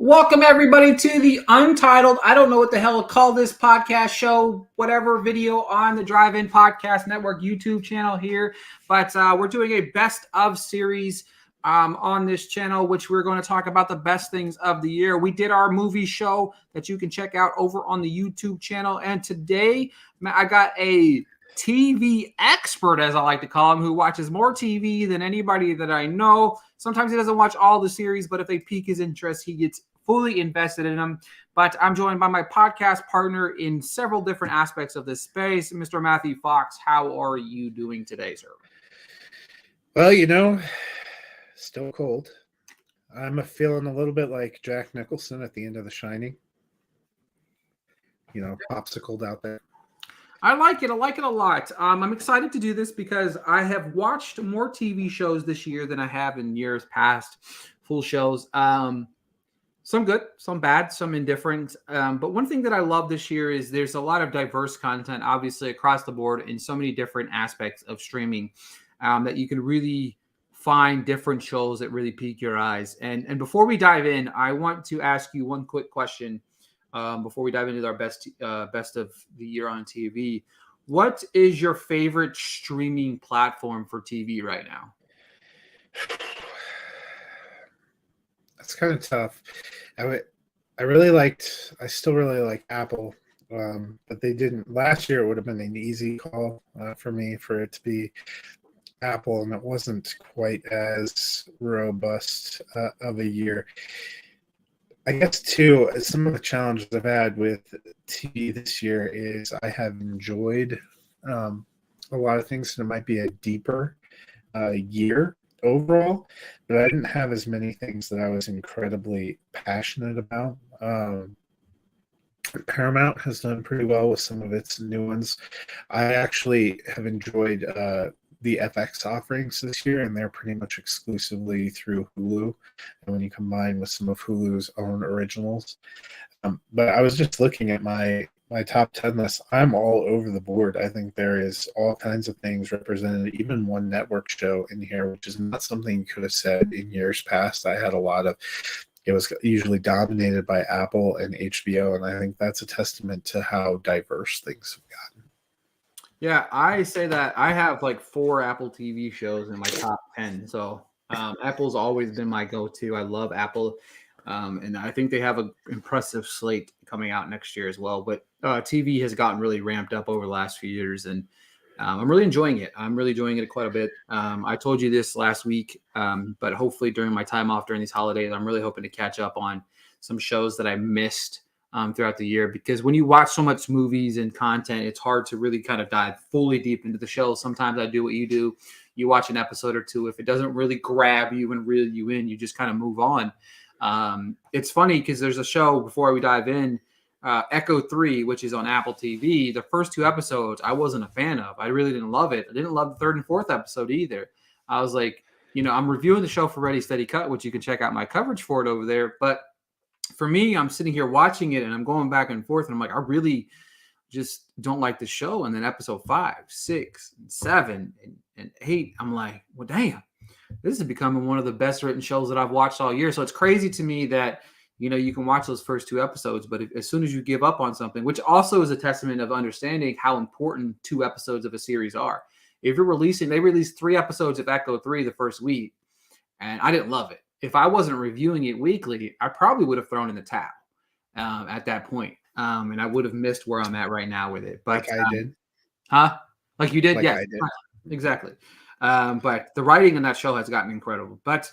Welcome everybody to the Untitled, I don't know what the hell to call this podcast show, whatever video on the Drive-In Podcast Network YouTube channel here. But we're doing a best of series on this channel, which we're going to talk about the best things of the year. We did our movie show that you can check out over on the YouTube channel. And today I got a TV expert, as I like to call him, who watches more TV than anybody that I know. Sometimes he doesn't watch all the series, but if they pique his interest, he gets fully invested in them. But I'm joined by my podcast partner in several different aspects of this space, Mr. Matthew Fox. How are you doing today, sir? Well, still cold. I'm feeling a little bit like Jack Nicholson at the end of The Shining. Popsicled out there. I like it. I like it a lot. I'm excited to do this because I have watched more TV shows this year than I have in years past, full shows. Some good, some bad, some indifferent. But one thing that I love this year is there's a lot of diverse content, obviously, across the board in so many different aspects of streaming that you can really find different shows that really pique your eyes. And before we dive in, I want to ask you one quick question. Before we dive into our best of the year on TV, what is your favorite streaming platform for TV right now? That's kind of tough. I still really like Apple, but they didn't. Last year it would have been an easy call for me for it to be Apple, and it wasn't quite as robust of a year. I guess, too, some of the challenges I've had with TV this year is I have enjoyed a lot of things, and it might be a deeper year overall, but I didn't have as many things that I was incredibly passionate about. Paramount has done pretty well with some of its new ones. I actually have enjoyed the FX offerings this year, and they're pretty much exclusively through Hulu, and when you combine with some of Hulu's own originals. But I was just looking at my top 10 list. I'm all over the board. I think there is all kinds of things represented, even one network show in here, which is not something you could have said in years past. I had it was usually dominated by Apple and HBO, and I think that's a testament to how diverse things have gotten. Yeah, I say that I have like 4 Apple TV shows in my top 10. So Apple's always been my go-to. I love Apple. And I think they have an impressive slate coming out next year as well. But TV has gotten really ramped up over the last few years. And I'm really enjoying it. I'm really enjoying it quite a bit. I told you this last week, but hopefully during my time off during these holidays, I'm really hoping to catch up on some shows that I missed throughout the year, because when you watch so much movies and content, it's hard to really kind of dive fully deep into the show. Sometimes I do what you do. You watch an episode or two. If it doesn't really grab you and reel you in, you just kind of move on. It's funny because there's a show, before we dive in, Echo 3, which is on Apple TV. The first 2 episodes I wasn't a fan of. I really didn't love it. I didn't love the 3rd and 4th episode either. I was like, I'm reviewing the show for Ready Steady Cut, which you can check out my coverage for it over there. But for me, I'm sitting here watching it and I'm going back and forth, and I'm like, I really just don't like the show. And then episode 5, 6, 7, and 8, I'm like, well, damn, this is becoming one of the best written shows that I've watched all year. So it's crazy to me that, you can watch those first 2 episodes, but as soon as you give up on something, which also is a testament of understanding how important 2 episodes of a series are. If you're they released 3 episodes of Echo 3 the first week, and I didn't love it. If I wasn't reviewing it weekly, I probably would have thrown in the towel at that point. And I would have missed where I'm at right now with it. But like I did. Huh? Like you did? Like Yeah, I did. Exactly. But the writing in that show has gotten incredible. But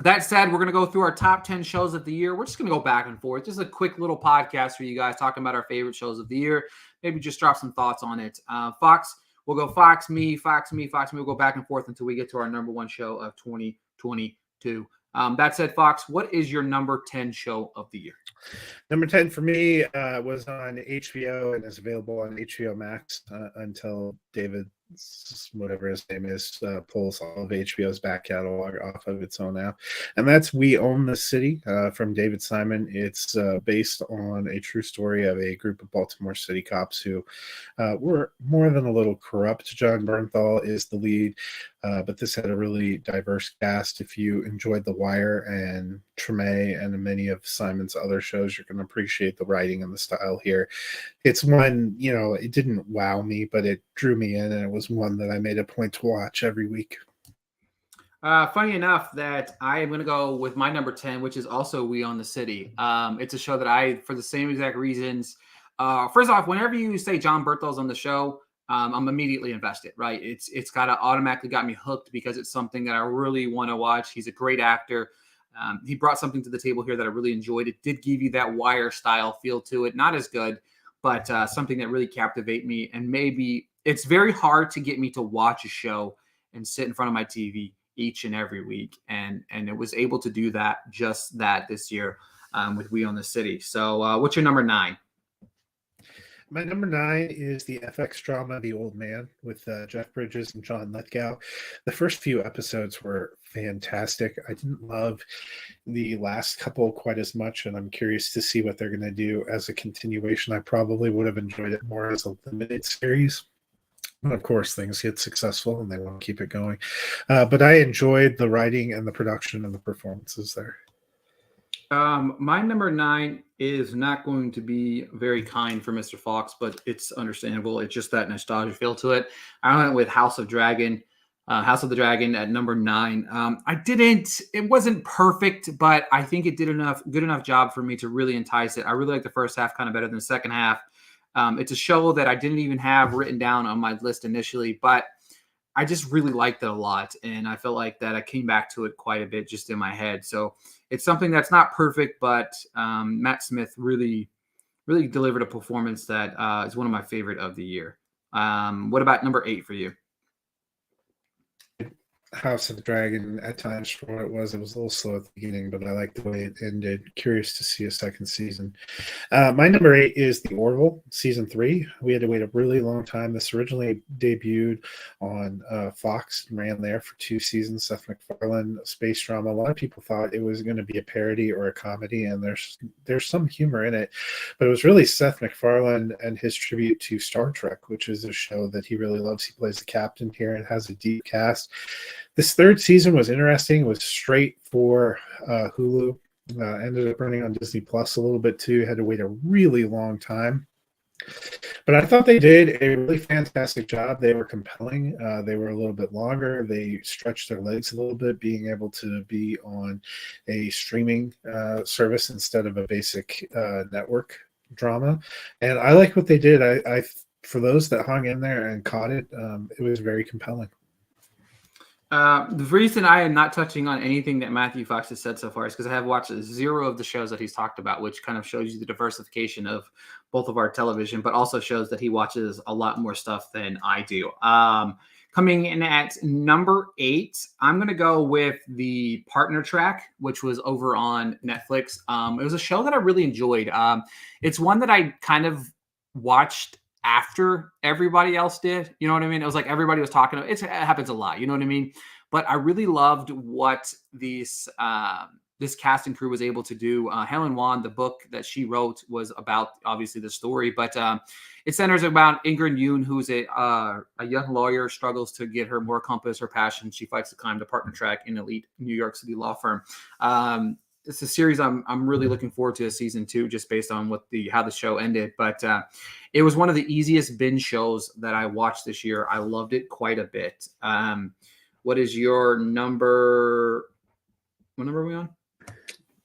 that said, we're going to go through our top 10 shows of the year. We're just going to go back and forth. Just a quick little podcast for you guys talking about our favorite shows of the year. Maybe just drop some thoughts on it. Fox, we'll go Fox, me. We'll go back and forth until we get to our number 1 show of 2022. That said, Fox, what is your number 10 show of the year? Number 10 for me was on HBO and is available on HBO Max until David, whatever his name is, pulls all of HBO's back catalog off of its own app, and that's We Own the City from David Simon. It's based on a true story of a group of Baltimore City cops who were more than a little corrupt. John Bernthal is the lead, but this had a really diverse cast. If you enjoyed The Wire and Treme and many of Simon's other shows, you're going to appreciate the writing and the style here. It's one, it didn't wow me, but it drew me in, and it was one that I made a point to watch every week. Funny enough that I am going to go with my number 10, which is also We Own the City. It's a show that for the same exact reasons. First off, whenever you say John Berthel's on the show, I'm immediately invested, right? It's got to automatically got me hooked because it's something that I really want to watch. He's a great actor. He brought something to the table here that I really enjoyed. It did give you that Wire style feel to it. Not as good, but something that really captivated me. And maybe it's very hard to get me to watch a show and sit in front of my TV each and every week. And it was able to do that, just that this year with We Own the City. So what's your number 9? My number 9 is the FX drama The Old Man with Jeff Bridges and John Lithgow. The first few episodes were fantastic. I didn't love the last couple quite as much, and I'm curious to see what they're going to do as a continuation. I probably would have enjoyed it more as a limited series. And of course, things get successful and they want to keep it going. But I enjoyed the writing and the production and the performances there. My number 9 is not going to be very kind for Mr. Fox, but it's understandable. It's just that nostalgia feel to it. I went with House of the Dragon at number 9. It wasn't perfect, but I think it did good enough job for me to really entice it. I really like the first half kind of better than the second half. It's a show that I didn't even have written down on my list initially, but I just really liked it a lot. And I felt like that I came back to it quite a bit just in my head. So it's something that's not perfect, but Matt Smith really, really delivered a performance that is one of my favorite of the year. What about number 8 for you? House of the Dragon, at times for what it was a little slow at the beginning, but I liked the way it ended. Curious to see a second season. My number 8 is The Orville, season 3. We had to wait a really long time. This originally debuted on Fox and ran there for 2 seasons. Seth MacFarlane, space drama. A lot of people thought it was going to be a parody or a comedy, and there's some humor in it, but it was really Seth MacFarlane and his tribute to Star Trek, which is a show that he really loves. He plays the captain here and has a deep cast. This third season was interesting. It was straight for Hulu. Ended up running on Disney Plus a little bit too. Had to wait a really long time. But I thought they did a really fantastic job. They were compelling. They were a little bit longer. They stretched their legs a little bit, being able to be on a streaming service instead of a basic network drama. And I like what they did. I for those that hung in there and caught it, it was very compelling. The reason I am not touching on anything that Matthew Fox has said so far is because I have watched 0 of the shows that he's talked about, which kind of shows you the diversification of both of our television, but also shows that he watches a lot more stuff than I do. Coming in at number 8, I'm going to go with The Partner Track, which was over on Netflix. It was a show that I really enjoyed. It's one that I kind of watched after everybody else did. You know what I mean? It was like everybody was talking. It happens a lot. You know what I mean? But I really loved what this cast and crew was able to do. Helen Wan, the book that she wrote was about obviously the story, but it centers about Ingrid Yoon, who's a young lawyer, struggles to get her more compass, her passion. She fights to climb the partner track in elite New York City law firm. It's a series I'm really looking forward to season 2, just based on how the show ended. But it was one of the easiest binge shows that I watched this year. I loved it quite a bit. What is your number? What number are we on?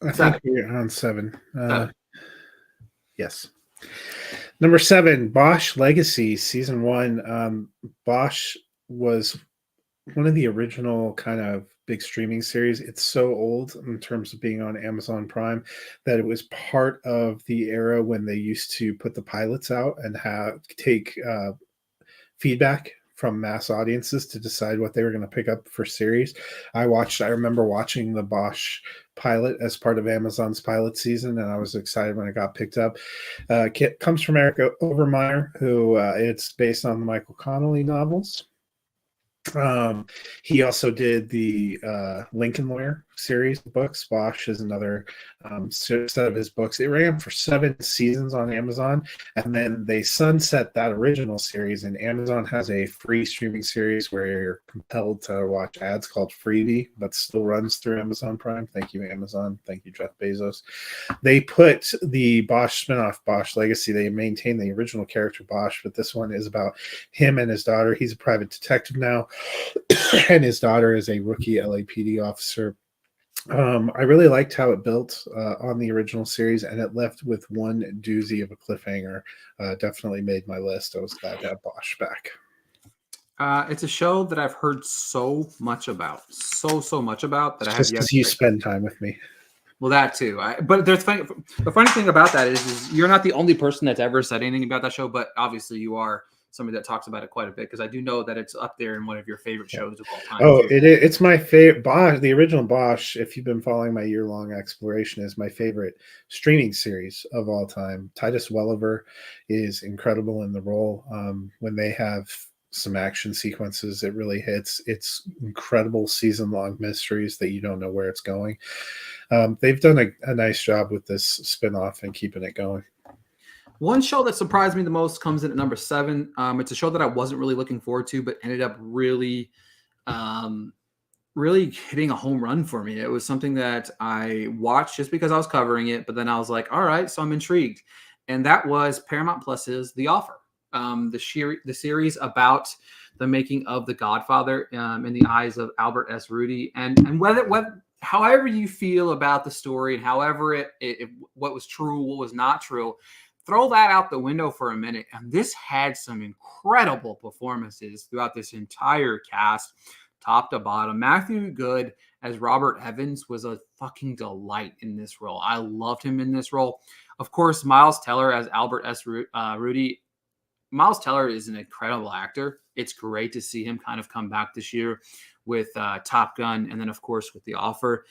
I think we're on 7. 7. Yes. Number 7, Bosch Legacy, season 1. Bosch was one of the original kind of big streaming series. It's so old in terms of being on Amazon Prime that it was part of the era when they used to put the pilots out and take feedback from mass audiences to decide what they were going to pick up for series. I remember watching the Bosch pilot as part of Amazon's pilot season, and I was excited when it got picked up. It comes from Eric Overmyer, who it's based on the Michael Connelly novels. He also did the Lincoln Lawyer series of books. Bosch is another set of his books. It ran for 7 seasons on Amazon, and then they sunset that original series, and Amazon has a free streaming series where you're compelled to watch ads called Freebie, but still runs through Amazon Prime. Thank you, Amazon. Thank you, Jeff Bezos. They put the Bosch spinoff, Bosch Legacy. They maintain the original character Bosch, but this one is about him and his daughter. He's a private detective now, and his daughter is a rookie LAPD officer. I really liked how it built on the original series, and it left with one doozy of a cliffhanger. Definitely made my list. I was glad to have Bosch back. It's a show that I've heard so much about that I have Just yet because to you pick. spend time with me. Well, that too. But the funny thing about that is you're not the only person that's ever said anything about that show, but obviously you are somebody that talks about it quite a bit, because I do know that it's up there in one of your favorite shows of all time. Oh, too. it's my favorite. Bosch, the original Bosch, if you've been following my year-long exploration, is my favorite streaming series of all time. Titus Welliver is incredible in the role. When they have some action sequences, it really hits. It's incredible season-long mysteries that you don't know where it's going. They've done a nice job with this spin-off and keeping it going. One show that surprised me the most comes in at number 7. It's a show that I wasn't really looking forward to, but ended up really hitting a home run for me. It was something that I watched just because I was covering it, but then I was like, all right, so I'm intrigued. And that was Paramount Plus's The Offer, the series about the making of The Godfather in the eyes of Albert S. Rudy. And however you feel about the story, and however what was true, what was not true, throw that out the window for a minute. And this had some incredible performances throughout this entire cast, top to bottom. Matthew Good as Robert Evans was a fucking delight in this role. I loved him in this role. Of course, Miles Teller as Albert S. Rudy. Miles Teller is an incredible actor. It's great to see him kind of come back this year with Top Gun, and then, of course, with The Offer.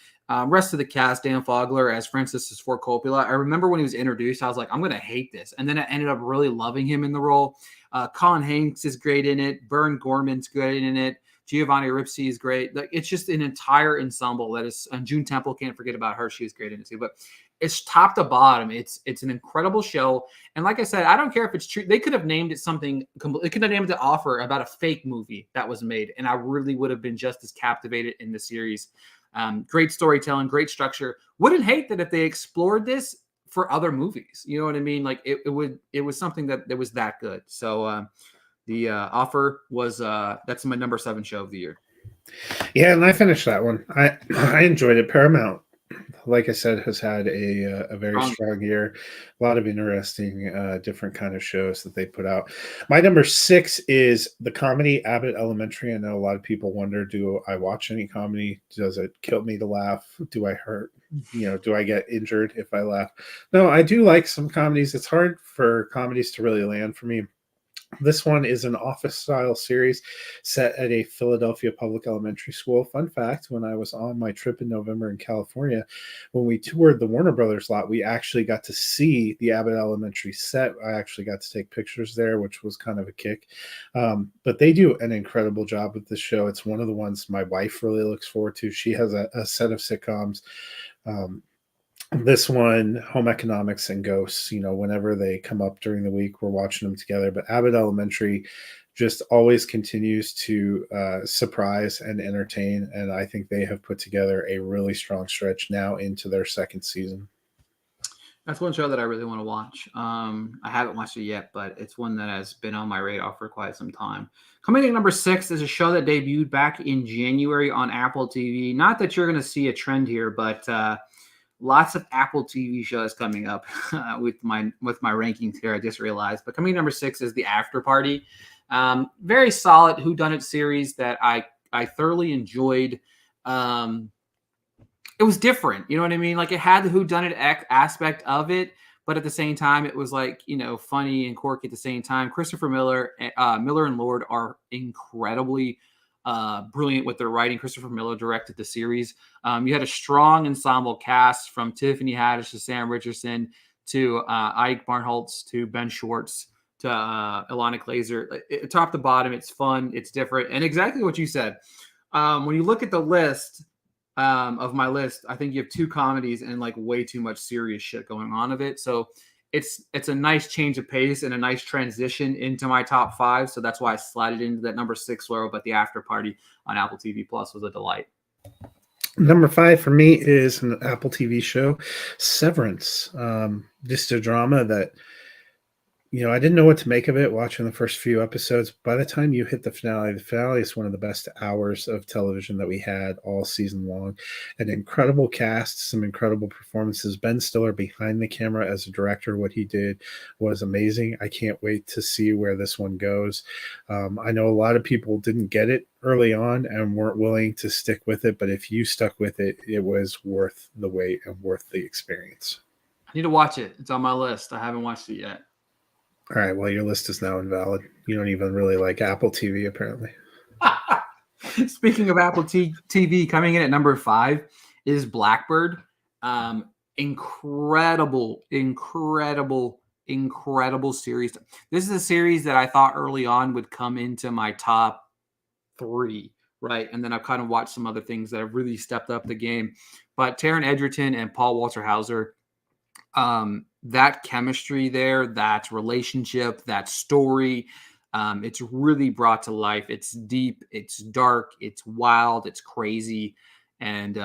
Rest of the cast, Dan Fogler as Francis Ford Coppola. I remember when he was introduced, I was like, I'm going to hate this. And then I ended up really loving him in the role. Colin Hanks is great in it. Vern Gorman's great in it. Giovanni Ribisi is great. Like, it's just an entire ensemble that is, and June Temple, can't forget about her. She was great in it too. But it's top to bottom. It's an incredible show. And like I said, I don't care if it's true. They could have named it something. They could have named The Offer about a fake movie that was made, and I really would have been just as captivated in the series. Great storytelling, great structure. Wouldn't hate that if they explored this for other movies. You know what I mean? Like it was something that was that good. So The Offer was that's my number 7 show of the year. Yeah, and I finished that one. I enjoyed it. Paramount, like I said, has had a very strong year. A lot of interesting, different kind of shows that they put out. My number 6 is the comedy Abbott Elementary. I know a lot of people wonder, do I watch any comedy? Does it kill me to laugh? Do I hurt? Do I get injured if I laugh? No, I do like some comedies. It's hard for comedies to really land for me. This one is an office-style series set at a Philadelphia public elementary school. Fun fact, when I was on my trip in November in California, when we toured the Warner Brothers lot, we actually got to see the Abbott Elementary set. I actually got to take pictures there, which was kind of a kick. But they do an incredible job with this show. It's one of the ones my wife really looks forward to. She has a set of sitcoms. This one, Home Economics and Ghosts, whenever they come up during the week, we're watching them together. But Abbott Elementary just always continues to surprise and entertain. And I think they have put together a really strong stretch now into their 2nd season. That's one show that I really want to watch. I haven't watched it yet, but it's one that has been on my radar for quite some time. Coming in at number 6 is a show that debuted back in January on Apple TV. Not that you're going to see a trend here, but lots of Apple TV shows coming up with my rankings here. I just realized, but coming in number 6 is The After Party. Very solid whodunit series that I thoroughly enjoyed. It was different, you know what I mean? Like, it had the whodunit aspect of it, but at the same time, it was like, funny and quirky at the same time. Christopher Miller and Lord are incredibly brilliant with their writing. Christopher Miller directed the series. You had a strong ensemble cast from Tiffany Haddish to Sam Richardson to Ike Barnholtz to Ben Schwartz to Ilana Glazer. Top to bottom, it's fun, it's different, and exactly what you said. When you look at the list of my list, I think you have two comedies and like way too much serious shit going on of it. So it's a nice change of pace and a nice transition into my top 5. So that's why I slided into that number 6 row. But the After Party on Apple TV Plus was a delight. Number 5 for me is an Apple TV show, Severance. Just a drama that, I didn't know what to make of it watching the first few episodes. By the time you hit the finale is one of the best hours of television that we had all season long. An incredible cast, some incredible performances. Ben Stiller behind the camera as a director, what he did was amazing. I can't wait to see where this one goes. I know a lot of people didn't get it early on and weren't willing to stick with it, but if you stuck with it, it was worth the wait and worth the experience. I need to watch it. It's on my list. I haven't watched it yet. All right, well, your list is now invalid. You don't even really like Apple TV, apparently. Speaking of Apple TV, coming in at number 5 is Blackbird. Incredible series. This is a series that I thought early on would come into my top 3, right? And then I've kind of watched some other things that have really stepped up the game. But Taron Egerton and Paul Walter Hauser, that chemistry there, that relationship, that story, it's really brought to life. It's deep, it's dark, it's wild, it's crazy, and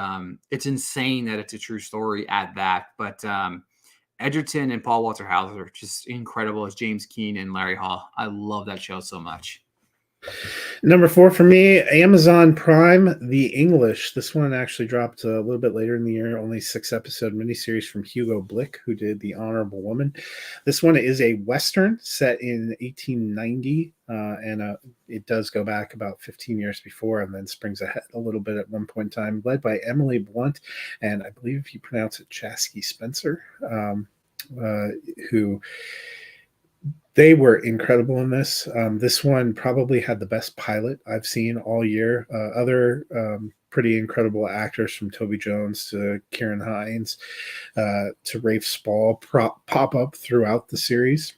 it's insane that it's a true story at that. But Edgerton and Paul Walter Hauser are just incredible as James Keene and Larry Hall. I love that show so much. Number 4 for me, Amazon Prime, The English. This one actually dropped a little bit later in the year, only 6-episode miniseries from Hugo Blick, who did The Honorable Woman. This one is a Western set in 1890, and it does go back about 15 years before and then springs ahead a little bit at one point in time, led by Emily Blunt, and I believe if you pronounce it Chasky Spencer, who... They were incredible in this. This one probably had the best pilot I've seen all year. Other pretty incredible actors from Toby Jones to Kieran Hines to Rafe Spall pop up throughout the series.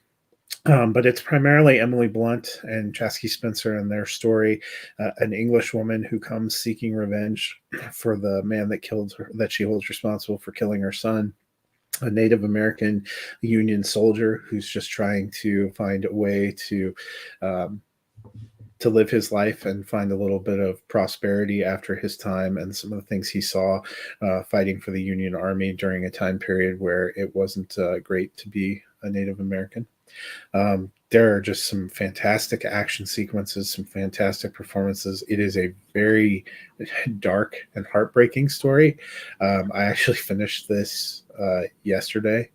But it's primarily Emily Blunt and Chasky Spencer and their story, an English woman who comes seeking revenge for the man that killed her, that she holds responsible for killing her son. A Native American Union soldier who's just trying to find a way to live his life and find a little bit of prosperity after his time and some of the things he saw fighting for the Union Army during a time period where it wasn't great to be a Native American. There are just some fantastic action sequences, some fantastic performances. It is a very dark and heartbreaking story. I actually finished this yesterday,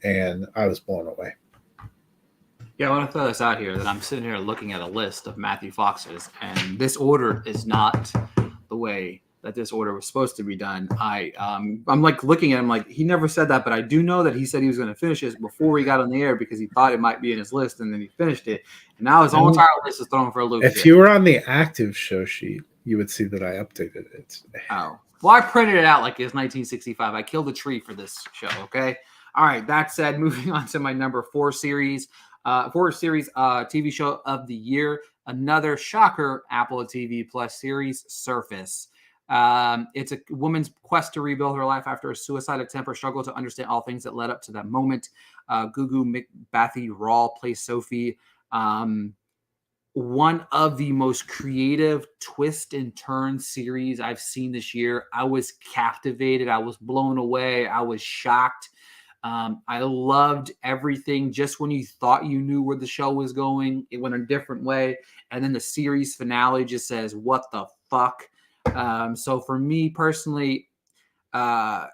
and I was blown away. Yeah, I want to throw this out here that I'm sitting here looking at a list of Matthew Fox's, and this order is not the way that this order was supposed to be done. I'm like looking at him like he never said that, but I do know that he said he was going to finish this before he got on the air because he thought it might be in his list, and then he finished it, and now his whole entire list is thrown for a loop. If you were on the active show sheet, you would see that I updated it. Oh, well, I printed it out like it's 1965. I killed a tree for this show. Okay, all right. That said, moving on to my number 4 series. TV show of the year, another shocker Apple TV Plus series, Surface. It's a woman's quest to rebuild her life after a suicide attempt or struggle to understand all things that led up to that moment. Gugu McBathy-Rawl plays Sophie. One of the most creative twist and turn series I've seen this year. I was captivated. I was blown away. I was shocked. I loved everything. Just when you thought you knew where the show was going, it went a different way. And then the series finale just says, what the fuck? So for me personally, between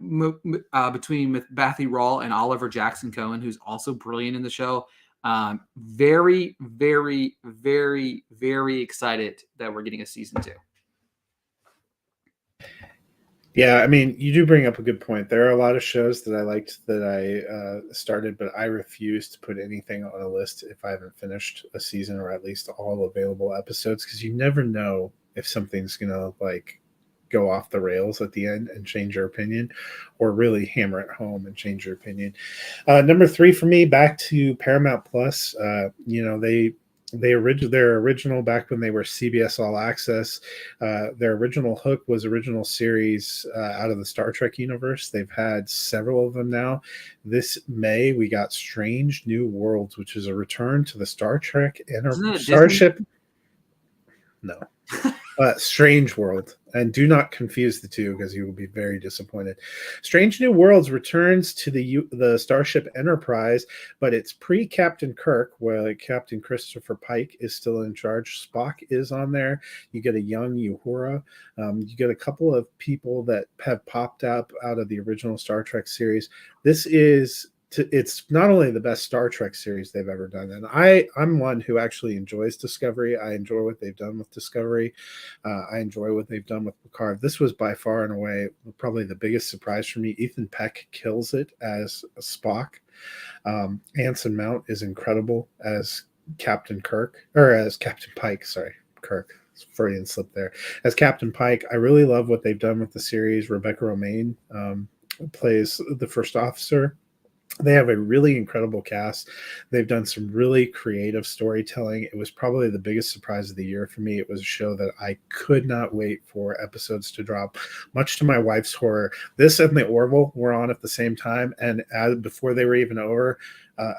McBathy-Rawl and Oliver Jackson Cohen, who's also brilliant in the show, very, very, very, very excited that we're getting a season 2. Yeah, I mean, you do bring up a good point. There are a lot of shows that I liked that I started, but I refuse to put anything on a list if I haven't finished a season or at least all available episodes, because you never know if something's gonna like go off the rails at the end and change your opinion, or really hammer it home and change your opinion. Number three for me, back to Paramount Plus. Their original back when they were CBS All Access. Their original hook was original series out of the Star Trek universe. They've had several of them now. This May we got Strange New Worlds, which is a return to the Star Trek Isn't it a Disney? Starship. No, Strange World, and do not confuse the two because you will be very disappointed. Strange New Worlds returns to the Starship Enterprise, but it's pre Captain Kirk, where Captain Christopher Pike is still in charge. Spock is on there. You get a young Uhura. You get a couple of people that have popped up out of the original Star Trek series. This is it's not only the best Star Trek series they've ever done, and I'm one who actually enjoys Discovery. I enjoy what they've done with Discovery. I enjoy what they've done with Picard. This was by far and away probably the biggest surprise for me. Ethan Peck kills it as Spock. Anson Mount is incredible as Captain Kirk, or as Captain Pike. Sorry, Kirk. Freudian slip there. As Captain Pike, I really love what they've done with the series. Rebecca Romijn plays the first officer. They have a really incredible cast. They've done some really creative storytelling. It was probably the biggest surprise of the year for me. It was a show that I could not wait for episodes to drop, much to my wife's horror. This and The Orville were on at the same time, and before they were even over,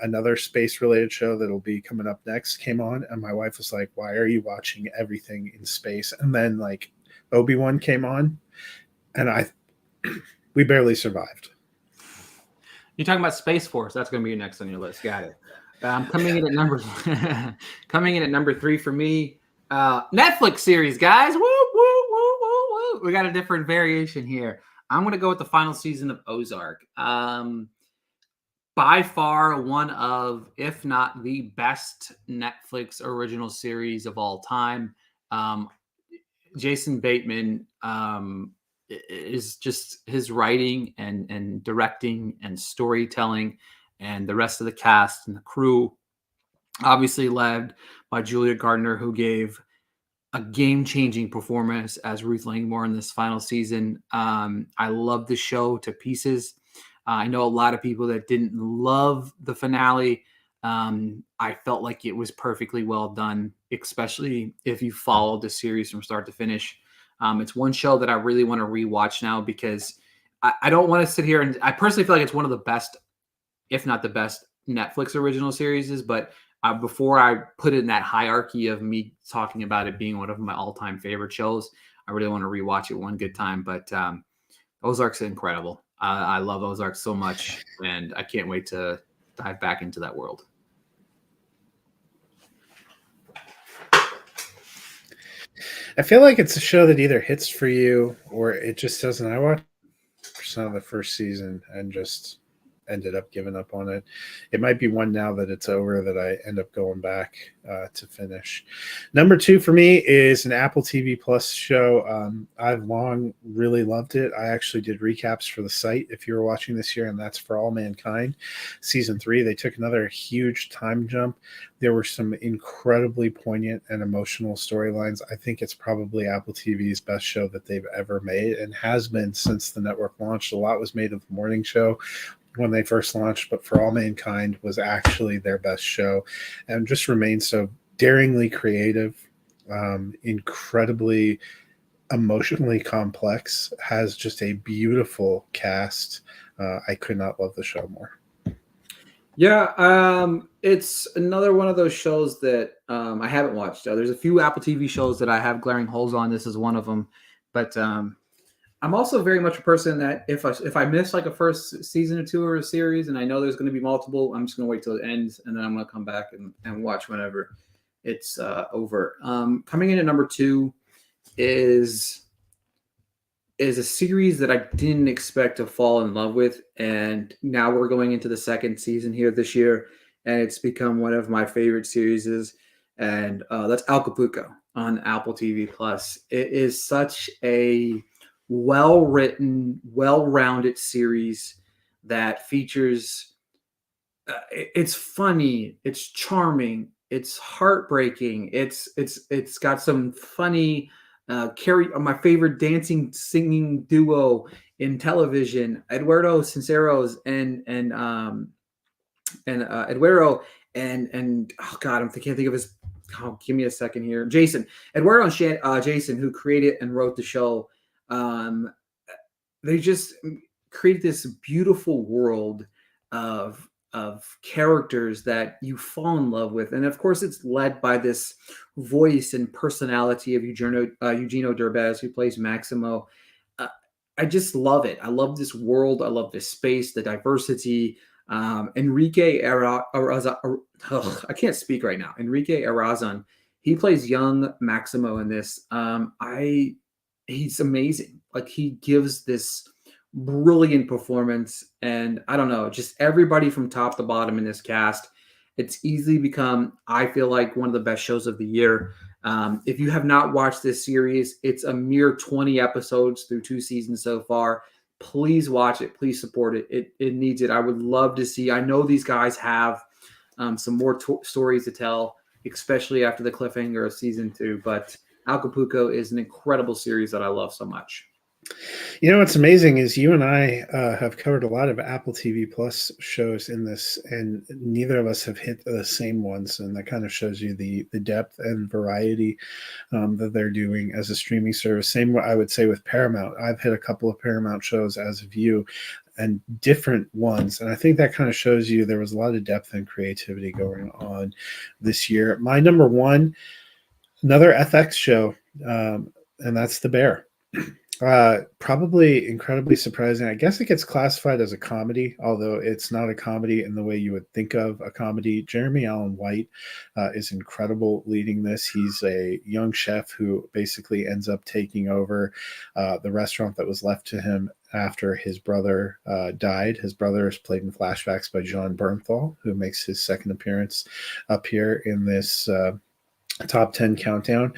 another space-related show that'll be coming up next came on, and my wife was like, "Why are you watching everything in space?" And then like Obi-Wan came on, and we barely survived. You're talking about Space Force. That's going to be next on your list. Got it. Coming in at number coming in at number 3 for me. Netflix series, guys. Woo, woo, woo, woo, woo. We got a different variation here. I'm going to go with the final season of Ozark. By far one of, if not the best Netflix original series of all time. Jason Bateman is just his writing and directing and storytelling, and the rest of the cast and the crew, obviously led by Julia Gardner, who gave a game-changing performance as Ruth Langmore in this final season. I love the show to pieces. I know a lot of people that didn't love the finale. I felt like it was perfectly well done, especially if you followed the series from start to finish. It's one show that I really want to rewatch now because I don't want to sit here and I personally feel like it's one of the best, if not the best, Netflix original series. But before I put it in that hierarchy of me talking about it being one of my all-time favorite shows, I really want to rewatch it one good time. But Ozark's incredible. I love Ozark so much, and I can't wait to dive back into that world. I feel like it's a show that either hits for you or it just doesn't. I watched some of the first season and just ended up giving up on it. It might be one now that it's over that I end up going back to finish. Number 2 for me is an Apple TV Plus show. I've long really loved it. I actually did recaps for the site if you were watching this year, and that's For All Mankind. Season 3, they took another huge time jump. There were some incredibly poignant and emotional storylines. I think it's probably Apple TV's best show that they've ever made and has been since the network launched. A lot was made of the morning show when they first launched, but For All Mankind was actually their best show and just remains so daringly creative, incredibly emotionally complex, has just a beautiful cast. I could not love the show more. Yeah, it's another one of those shows that I haven't watched. There's a few Apple TV shows that I have glaring holes on. This is one of them, but I'm also very much a person that if I miss like a first season or two or a series, and I know there's going to be multiple, I'm just going to wait till it ends, and then I'm going to come back and watch whenever it's over. Coming in at number 2 is a series that I didn't expect to fall in love with, and now we're going into the second season here this year, and it's become one of my favorite series, and that's Acapulco on Apple TV Plus. It is such a well-written, well-rounded series that features it's funny, it's charming, it's heartbreaking, it's got some funny carry my favorite dancing singing duo in television, Eduardo Sinceros and Eduardo and oh god, can't think of his. Oh, give me a second here. Jason, Eduardo and Jason, who created and wrote the show, um, they just create this beautiful world of characters that you fall in love with, and of course, it's led by this voice and personality of Eugenio Derbez, who plays Maximo. Uh, I just love it. I love this world. I love this space, the diversity. Enrique Arraza, I can't speak right now. Enrique Arrazan, he plays young Maximo in this. He's amazing. Like he gives this brilliant performance, and I don't know, just everybody from top to bottom in this cast. It's easily become, I feel like, one of the best shows of the year. If you have not watched this series, it's a mere 20 episodes through 2 seasons so far. Please watch it. Please support it. It needs it. I would love to see. I know these guys have some more stories to tell, especially after the cliffhanger of season 2. But Acapulco is an incredible series that I love so much. You know what's amazing is you and I have covered a lot of Apple TV Plus shows in this, and neither of us have hit the same ones, and that kind of shows you the depth and variety that they're doing as a streaming service. Same, I would say, with Paramount. I've hit a couple of Paramount shows as of you, and different ones, and I think that kind of shows you there was a lot of depth and creativity going on this year. My number one, another FX show, and that's The Bear. Probably incredibly surprising. I guess it gets classified as a comedy, although it's not a comedy in the way you would think of a comedy. Jeremy Allen White is incredible leading this. He's a young chef who basically ends up taking over the restaurant that was left to him after his brother died. His brother is played in flashbacks by John Bernthal, who makes his second appearance up here in this top 10 countdown.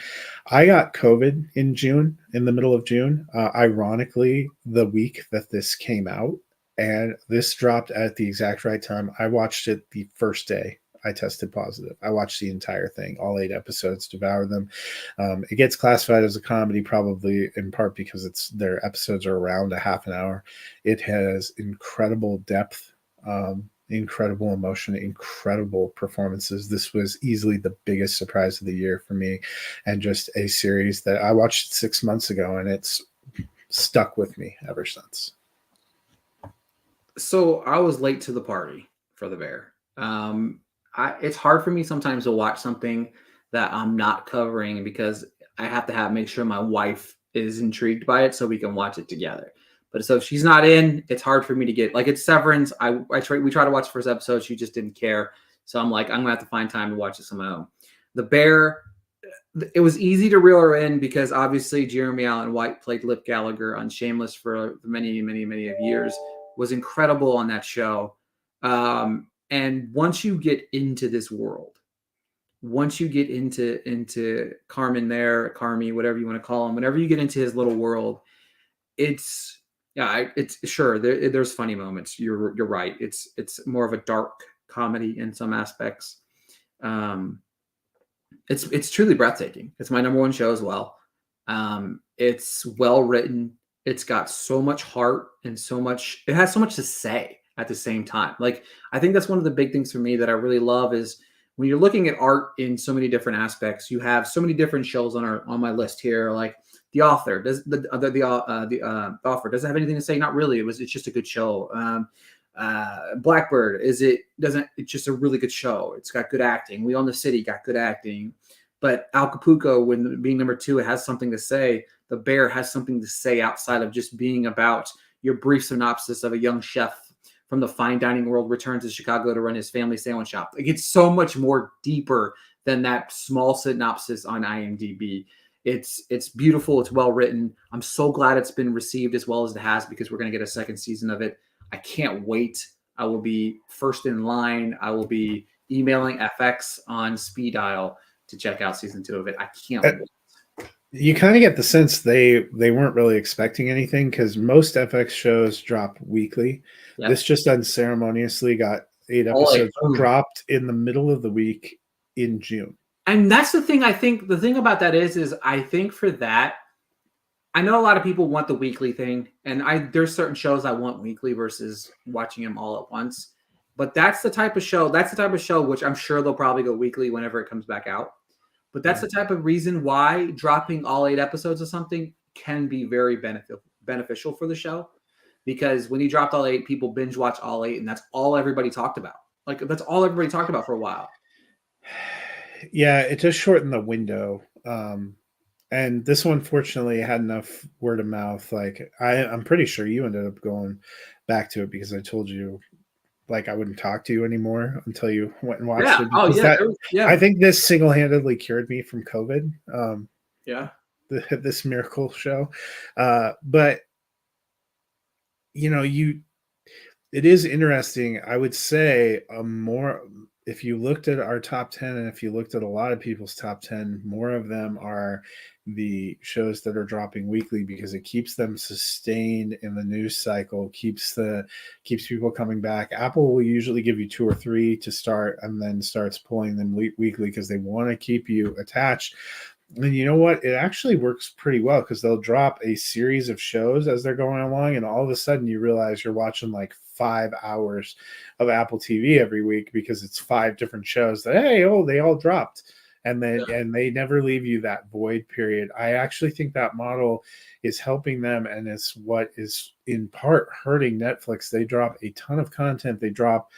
I got COVID in June, in the middle of June, ironically, the week that this came out. And this dropped at the exact right time. I watched it the first day I tested positive. I watched the entire thing, all 8 episodes, devoured them. It gets classified as a comedy, probably in part because their episodes are around a half an hour. It has incredible depth, incredible emotion, incredible performances. This was easily the biggest surprise of the year for me, and just a series that I watched 6 months ago, and it's stuck with me ever since. So I was late to the party for The Bear. It's hard for me sometimes to watch something that I'm not covering because I have to make sure my wife is intrigued by it so we can watch it together. But so if she's not in, it's hard for me to get, like, it's Severance. We try to watch the first episode. She just didn't care. So I'm like, I'm gonna have to find time to watch this on my own. The Bear, it was easy to reel her in because obviously Jeremy Allen White played Lip Gallagher on Shameless for many, many, many of years, was incredible on that show. And once you get into this world, once you get into Carmi, whatever you want to call him, whenever you get into his little world, it's sure there's funny moments. You're right. It's more of a dark comedy in some aspects. It's truly breathtaking. It's my number one show as well. It's well written. It's got so much heart and it has so much to say at the same time. Like, I think that's one of the big things for me that I really love is when you're looking at art in so many different aspects. You have so many different shows on my list here. Like The Author, does the Author doesn't have anything to say? Not really. It's just a good show. Blackbird, it's just a really good show. It's got good acting. We Own the City got good acting. But Acapulco, when being number 2, it has something to say. The Bear has something to say outside of just being about your brief synopsis of a young chef from the fine dining world returns to Chicago to run his family sandwich shop. Like, it's so much more deeper than that small synopsis on IMDb. It's beautiful. It's well written. I'm so glad it's been received as well as it has because we're going to get a second season of it. I can't wait. I will be first in line. I will be emailing FX on speed dial to check out season 2 of it. I can't wait. You kind of get the sense they weren't really expecting anything because most FX shows drop weekly. Yep. This just unceremoniously got 8 All like episodes boom. dropped in the middle of the week in June. And that's the thing. I think the thing about that is I think for that, I know a lot of people want the weekly thing, and there's certain shows I want weekly versus watching them all at once. But that's the type of show. That's the type of show which I'm sure they'll probably go weekly whenever it comes back out. But that's Yeah. the type of reason why dropping all 8 episodes of something can be very beneficial for the show. Because when you dropped all 8, people binge watch all 8, and that's all everybody talked about. Like that's all everybody talked about for a while. Yeah, it just shortened the window. And this one fortunately had enough word of mouth. Like I'm pretty sure you ended up going back to it because I told you like I wouldn't talk to you anymore until you went and watched Yeah. it Oh because yeah. that Yeah. I think this single-handedly cured me from COVID. Yeah. This miracle show, but you it is interesting. I would say more if you looked at our top 10 and if you looked at a lot of people's top 10, more of them are the shows that are dropping weekly because it keeps them sustained in the news cycle, keeps people coming back. Apple will usually give you 2 or 3 to start and then starts pulling them weekly because they want to keep you attached. And you know what? It actually works pretty well because they'll drop a series of shows as they're going along, and all of a sudden you realize you're watching like 5 hours of Apple TV every week because it's 5 different shows that they all dropped, and they never leave you that void period. I actually think that model is helping them, and it's what is in part hurting Netflix. They drop a ton of content. They drop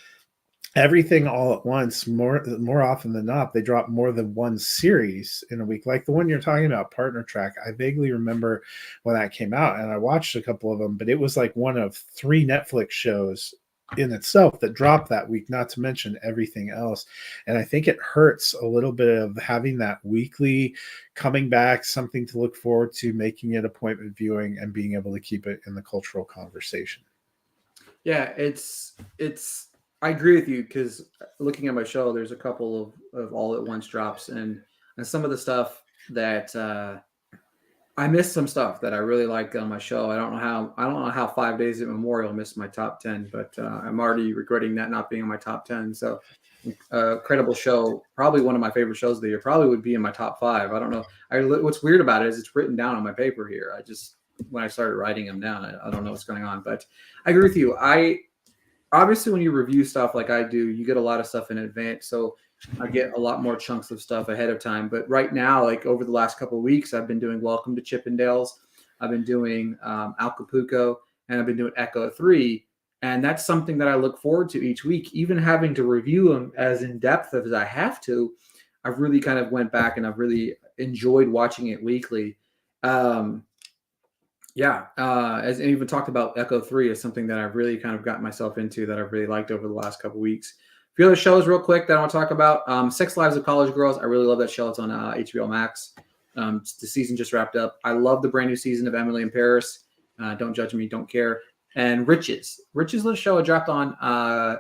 everything all at once. More often than not, they drop more than one series in a week, like the one you're talking about, Partner Track. I vaguely remember when that came out and I watched a couple of them, but it was like one of 3 Netflix shows in itself that dropped that week, not to mention everything else. And I think it hurts a little bit of having that weekly coming back, something to look forward to, making it appointment viewing and being able to keep it in the cultural conversation. Yeah, it's. I agree with you because looking at my show, there's a couple of all at once drops, and some of the stuff that I missed some stuff that I really liked on my show. I don't know how 5 Days at Memorial missed my top 10, but I'm already regretting that not being in my top 10. So, incredible show, probably one of my favorite shows of the year. Probably would be in my top 5. I don't know. What's weird about it is it's written down on my paper here. I just when I started writing them down, I don't know what's going on, but I agree with you. I obviously when you review stuff like I do, you get a lot of stuff in advance. So I get a lot more chunks of stuff ahead of time. But right now, like over the last couple of weeks, I've been doing Welcome to Chippendales. I've been doing Acapulco, and I've been doing Echo 3. And that's something that I look forward to each week, even having to review them as in depth as I have to. I've really kind of went back and I've really enjoyed watching it weekly. Um, yeah, as and even talked about Echo 3 as something that I've really kind of got myself into that I've really liked over the last couple weeks. A few other shows, real quick, that I want to talk about. Six Lives of College Girls. I really love that show. It's on HBO Max. The season just wrapped up. I love the brand new season of Emily in Paris. Don't judge me, don't care. And Riches. Riches, the show, it dropped on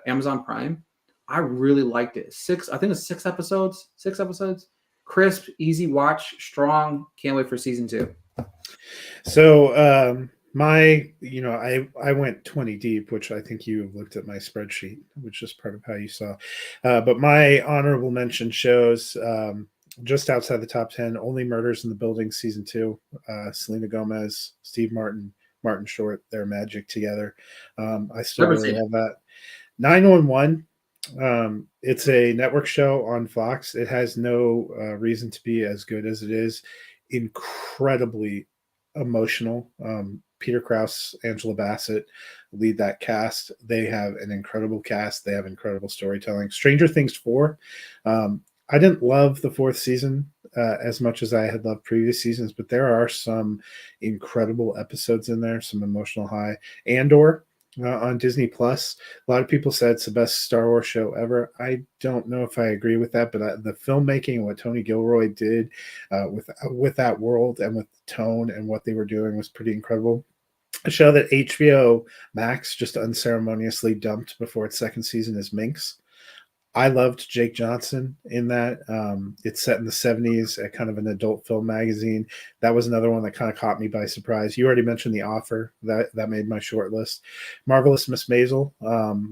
Amazon Prime. I really liked it. I think it's 6 episodes. 6 episodes. Crisp, easy watch, strong. Can't wait for season 2. So I went 20 deep, which I think you looked at my spreadsheet, which is part of how you saw. But my honorable mention shows just outside the top 10, Only Murders in the Building season 2, Selena Gomez, Steve Martin, Martin Short, their magic together. I still Never really seen it. love that. 911. It's a network show on Fox. It has no reason to be as good as it is. Incredibly emotional. Peter Krause, Angela Bassett lead that cast. They have an incredible cast. They have incredible storytelling. Stranger Things 4. I didn't love the 4th season as much as I had loved previous seasons, but there are some incredible episodes in there, some emotional high. Andor on Disney Plus. A lot of people said it's the best Star Wars show ever. I don't know if I agree with that, but the filmmaking and what Tony Gilroy did with that world and with the tone and what they were doing was pretty incredible. A show that HBO Max just unceremoniously dumped before its 2nd season is Minx. I loved Jake Johnson in that. It's set in the 70s at kind of an adult film magazine. That was another one that kind of caught me by surprise. You already mentioned The Offer. That made my short list. Marvelous Miss Maisel,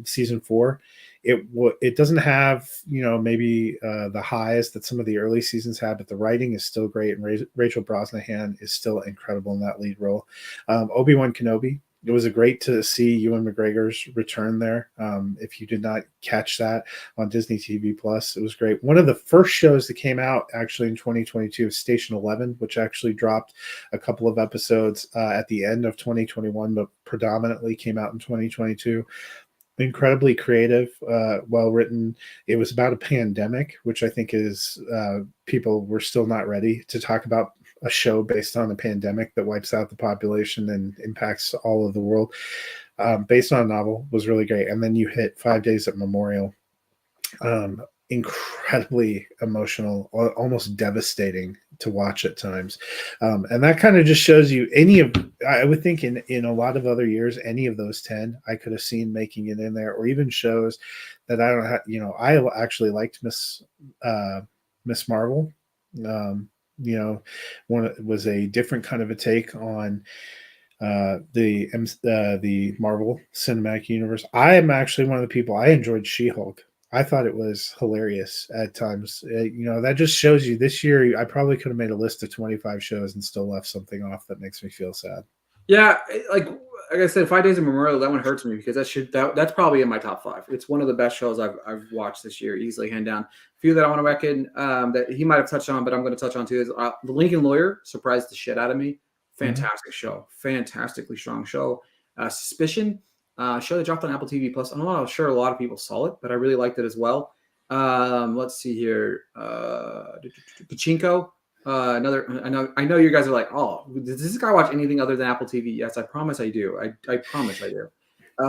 season 4. It doesn't have, maybe the highs that some of the early seasons had, but the writing is still great, and Rachel Brosnahan is still incredible in that lead role. Obi-Wan Kenobi, it was great to see Ewan McGregor's return there. If you did not catch that on Disney TV Plus, it was great. One of the first shows that came out actually in 2022 is Station 11, which actually dropped a couple of episodes at the end of 2021, but predominantly came out in 2022. Incredibly creative, well written. It was about a pandemic, which I think is people were still not ready to talk about a show based on a pandemic that wipes out the population and impacts all of the world. Based on a novel, was really great. And then you hit 5 Days at Memorial. Incredibly emotional, almost devastating to watch at times. And that kind of just shows you I would think in a lot of other years, any of those 10 I could have seen making it in there, or even shows that I don't have, I actually liked Miss Marvel. One was a different kind of a take on the Marvel Cinematic Universe. I am actually one of the people, I enjoyed She-Hulk. I thought it was hilarious at times. That just shows you this year, I probably could have made a list of 25 shows and still left something off that makes me feel sad. Yeah, like I said, 5 Days of Memorial, that one hurts me because that's probably in my top 5. It's one of the best shows I've watched this year, easily, hand down. A few that I want to reckon that he might have touched on, but I'm going to touch on too is The Lincoln Lawyer. Surprised the shit out of me. Fantastic show, fantastically strong show. Suspicion, show that dropped on Apple TV Plus. I'm not sure a lot of people saw it, but I really liked it as well. Let's see here, Pachinko. I know you guys are like, oh, does this guy watch anything other than Apple TV? Yes, I promise I do. I promise I do.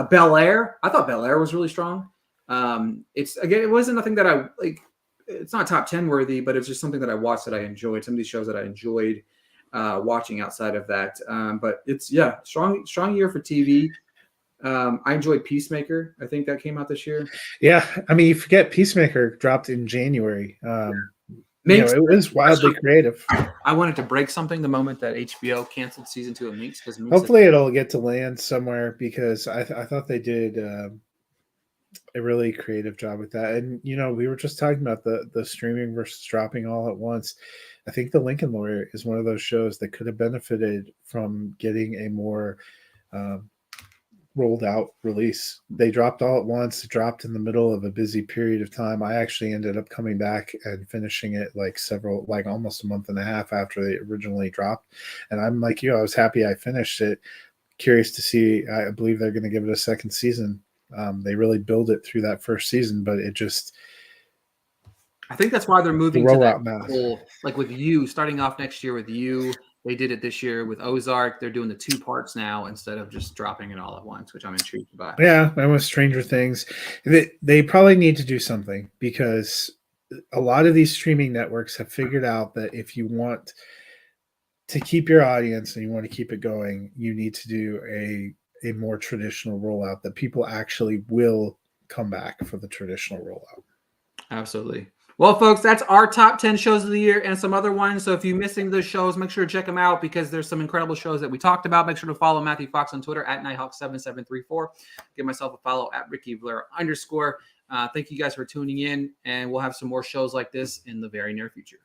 Bel Air. I thought Bel Air was really strong. It wasn't nothing that I like. It's not top 10 worthy, but it's just something that I watched that I enjoyed. Some of these shows that I enjoyed watching outside of that. But it's strong year for TV. I enjoyed Peacemaker. I think that came out this year. Yeah, I mean, you forget Peacemaker dropped in January. It was wildly creative. I wanted to break something the moment that HBO canceled season 2 of Minx, because hopefully it'll get to land somewhere, because I thought they did a really creative job with that. And we were just talking about the streaming versus dropping all at once. I think The Lincoln Lawyer is one of those shows that could have benefited from getting a more rolled out release. They dropped all at once. It dropped in the middle of a busy period of time. I actually ended up coming back and finishing it like almost a month and a half after they originally dropped. And I'm like you, I was happy I finished it. Curious to see. I believe they're going to give it a second season. They really build it through that first season, but it just. I think that's why they're moving to that whole, like with You, starting off next year with You. They did it this year with Ozark. They're doing the 2 parts now instead of just dropping it all at once, which I'm intrigued by. Yeah, and with Stranger Things, they probably need to do something, because a lot of these streaming networks have figured out that if you want to keep your audience and you want to keep it going, you need to do a more traditional rollout that people actually will come back for the traditional rollout. Absolutely. Well, folks, that's our top 10 shows of the year and some other ones. So if you're missing those shows, make sure to check them out, because there's some incredible shows that we talked about. Make sure to follow Matthew Fox on Twitter at Nighthawk7734. Give myself a follow at Ricky Valero _. Thank you guys for tuning in, and we'll have some more shows like this in the very near future.